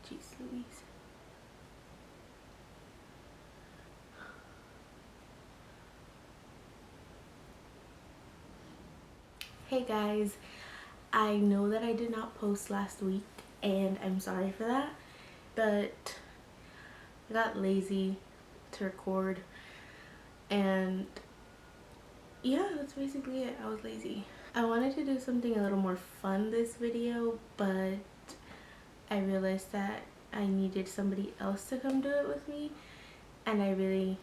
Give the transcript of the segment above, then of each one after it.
Jeez Louise. Hey guys, I know that I did not post last week and I'm sorry for that, but I got lazy to record and yeah, that's basically it. I was lazy. I wanted to do something a little more fun this video, but I realized that I needed somebody else to come do it with me and I really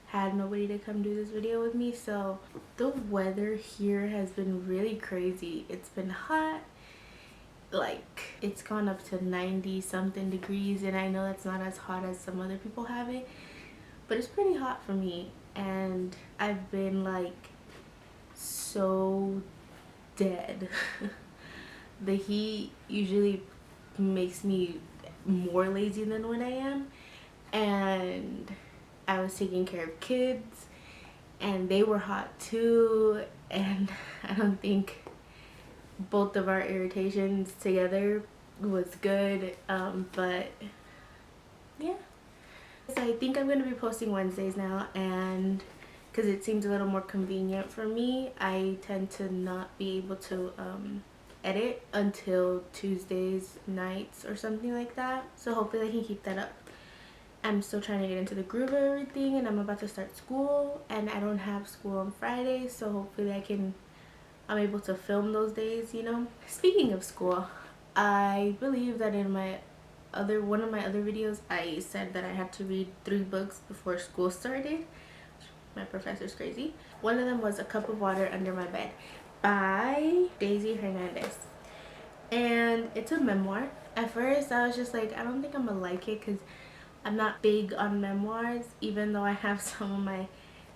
had nobody to come do this video with me. So the weather here has been really crazy. It's been hot, like it's gone up to 90 something degrees, and I know that's not as hot as some other people have it, but it's pretty hot for me. And I've been like so dead. The heat usually makes me more lazy than when I am, and I was taking care of kids and they were hot too, and I don't think both of our irritations together was good. But yeah, so I think I'm going to be posting Wednesdays now, and because it seems a little more convenient for me, I tend to not be able to edit until Tuesdays nights or something like that, so hopefully I can keep that up. I'm still trying to get into the groove of everything, and I'm about to start school and I don't have school on Fridays, so hopefully I'm able to film those days, you know. Speaking of school, I believe that in one of my other videos I said that I had to read 3 books before school started. My professor's crazy. One of them was A Cup of Water Under My Bed by Daisy Hernandez, and it's a memoir. At first I was just like, I don't think I'm gonna like it because I'm not big on memoirs, even though I have some of my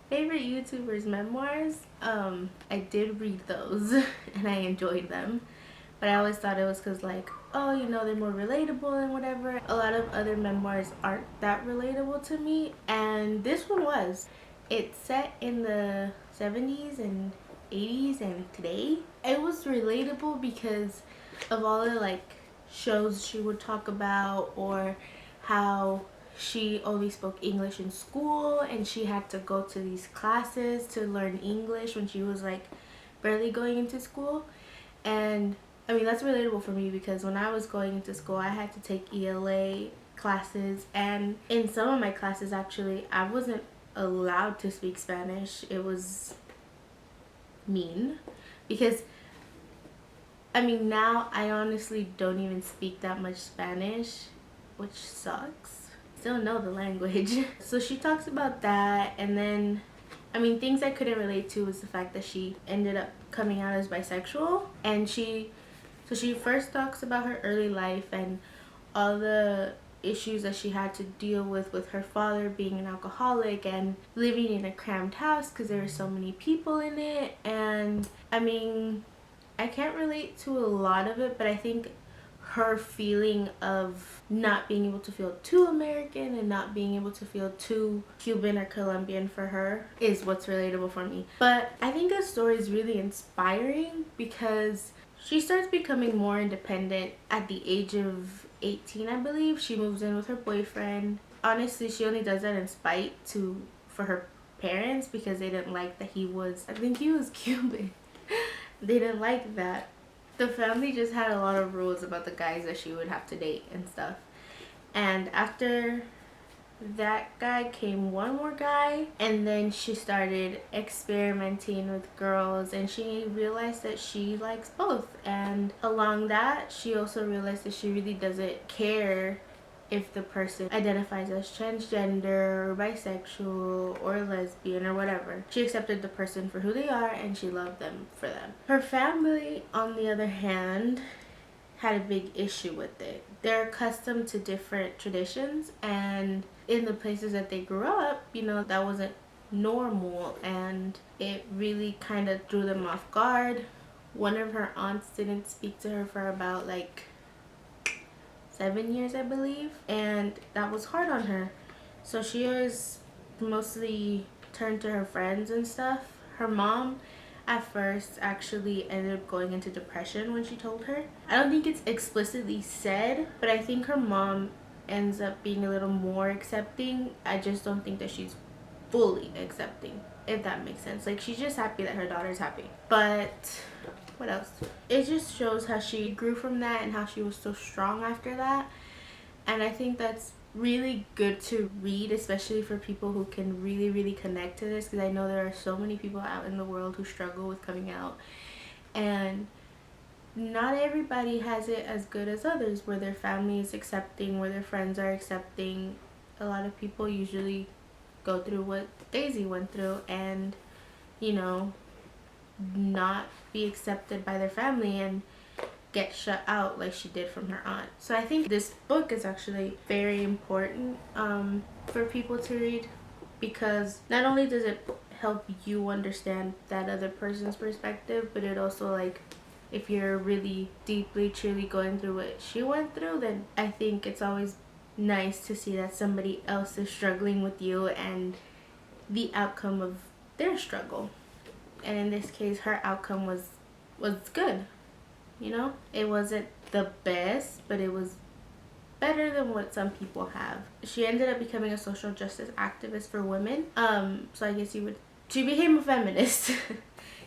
favorite YouTubers' memoirs. I did read those and I enjoyed them, but I always thought it was because, like, oh, you know, they're more relatable and whatever. A lot of other memoirs aren't that relatable to me, and this one was. It's set in the 70s and 80s and today. It was relatable because of all the like shows she would talk about, or how she only spoke English in school and she had to go to these classes to learn English when she was like barely going into school. And I mean, that's relatable for me because when I was going into school I had to take ELA classes, and in some of my classes actually I wasn't allowed to speak Spanish. It was mean because I mean, now I honestly don't even speak that much Spanish, which sucks. Still know the language. So she talks about that, and then I mean, things I couldn't relate to was the fact that she ended up coming out as bisexual, and she first talks about her early life and all the issues that she had to deal with her father being an alcoholic and living in a crammed house because there were so many people in it. And I mean, I can't relate to a lot of it, but I think her feeling of not being able to feel too American and not being able to feel too Cuban or Colombian for her is what's relatable for me. But I think the story is really inspiring because she starts becoming more independent at the age of 18, I believe. She moves in with her boyfriend. Honestly, she only does that in spite for her parents because they didn't like that I think he was Cuban. They didn't like that. The family just had a lot of rules about the guys that she would have to date and stuff. And after that guy came one more guy, and then she started experimenting with girls, and she realized that she likes both. And along that, she also realized that she really doesn't care if the person identifies as transgender or bisexual or lesbian or whatever. She accepted the person for who they are and she loved them for them. Her family, on the other hand, had a big issue with it. They're accustomed to different traditions, and in the places that they grew up, you know, that wasn't normal, and it really kind of threw them off guard. One of her aunts didn't speak to her for about like 7 years, I believe, and that was hard on her. So she always mostly turned to her friends and stuff. Her mom at first actually ended up going into depression when she told her. I don't think it's explicitly said, but I think her mom ends up being a little more accepting. I just don't think that she's fully accepting, if that makes sense. Like, she's just happy that her daughter's happy. But what else? It just shows how she grew from that and how she was so strong after that. And I think that's really good to read, especially for people who can really connect to this, because I know there are so many people out in the world who struggle with coming out, and not everybody has it as good as others, where their family is accepting, where their friends are accepting. A lot of people usually go through what Daisy went through and, you know, not be accepted by their family and get shut out like she did from her aunt. So I think this book is actually very important for people to read, because not only does it help you understand that other person's perspective, but it also, like, if you're really deeply truly going through what she went through, then I think it's always nice to see that somebody else is struggling with you and the outcome of their struggle. And in this case, her outcome was good. You know, it wasn't the best, but it was better than what some people have. She ended up becoming a social justice activist for women. So I guess she became a feminist.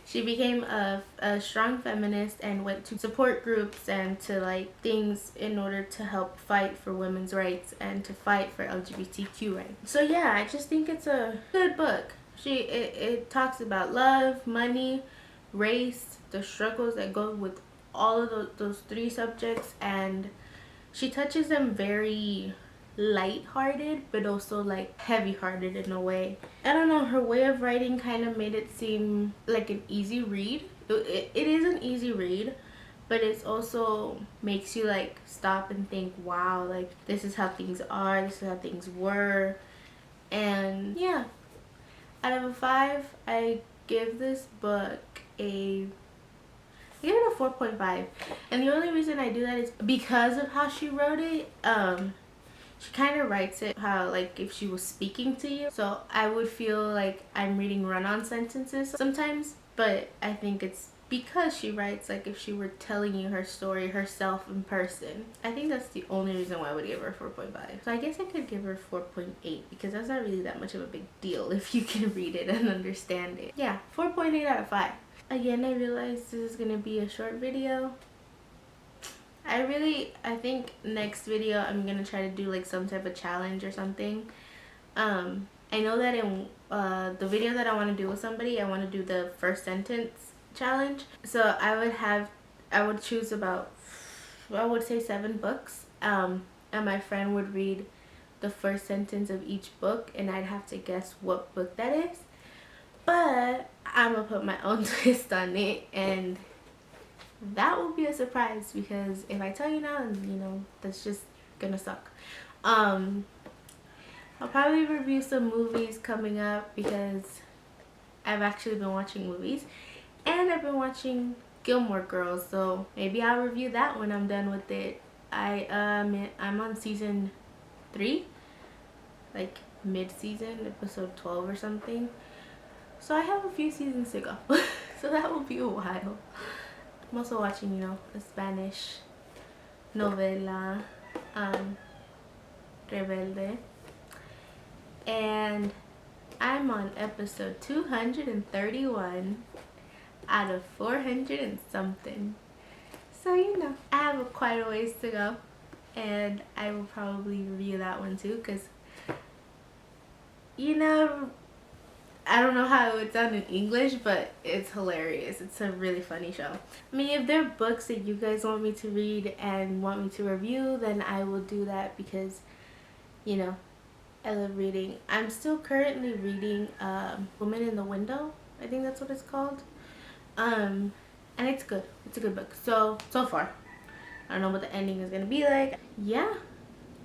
She became a strong feminist and went to support groups and to, like, things in order to help fight for women's rights and to fight for LGBTQ rights. So yeah, I just think it's a good book. It talks about love, money, race, the struggles that go with all of those three subjects, and she touches them very light-hearted but also, like, heavy-hearted in a way. I don't know, her way of writing kind of made it seem like an easy read. It is an easy read, but it also makes you, like, stop and think, wow, like, this is how things are, this is how things were. And yeah, out of a 5, I give this book I give it a 4.5. And the only reason I do that is because of how she wrote it. She kind of writes it how, like, if she was speaking to you. So I would feel like I'm reading run-on sentences sometimes, but I think it's because she writes like if she were telling you her story herself in person. I think that's the only reason why I would give her 4.5. So I guess I could give her 4.8 because that's not really that much of a big deal if you can read it and understand it. Yeah, 4.8 out of 5. Again, I realized this is gonna be a short video. I think next video I'm gonna try to do like some type of challenge or something. I know that in the video that I want to do with somebody, I want to do the first sentence challenge. So I would choose about, I would say 7 books, and my friend would read the first sentence of each book and I'd have to guess what book that is. But I'm gonna put my own twist on it, and that will be a surprise because if I tell you now, you know, that's just gonna suck. I'll probably review some movies coming up because I've actually been watching movies, and I've been watching Gilmore Girls, so maybe I'll review that when I'm done with it. I'm on season 3, like mid-season, episode 12 or something. So I have a few seasons to go. So that will be a while. I'm also watching, you know, a Spanish novela, Rebelde. And I'm on episode 231 out of 400 and something. So, you know, I have quite a ways to go. And I will probably review that one too because, you know, I don't know how it would sound in English, but it's hilarious. It's a really funny show. I mean, if there are books that you guys want me to read and want me to review, then I will do that because, you know, I love reading. I'm still currently reading Woman in the Window. I think that's what it's called. And it's good. It's a good book. So far. I don't know what the ending is going to be like. Yeah.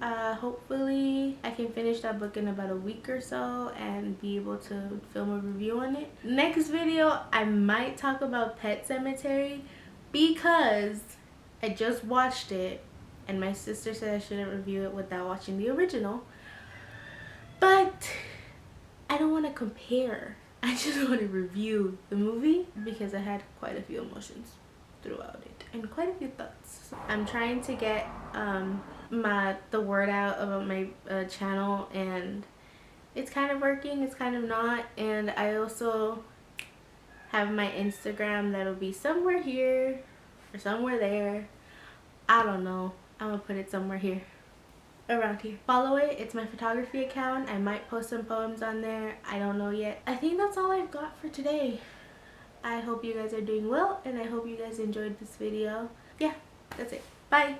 Hopefully I can finish that book in about a week or so and be able to film a review on it. Next video I might talk about Pet Sematary because I just watched it and my sister said I shouldn't review it without watching the original, but I don't want to compare I just want to review the movie because I had quite a few emotions throughout it and quite a few thoughts. I'm trying to get the word out about my channel, and it's kind of working, it's kind of not. And I also have my Instagram that'll be somewhere here or somewhere there. I don't know. I'm gonna put it somewhere here, around here. Follow it. It's my photography account. I might post some poems on there. I don't know yet. I think that's all I've got for today. I hope you guys are doing well, and I hope you guys enjoyed this video. Yeah, that's it. Bye.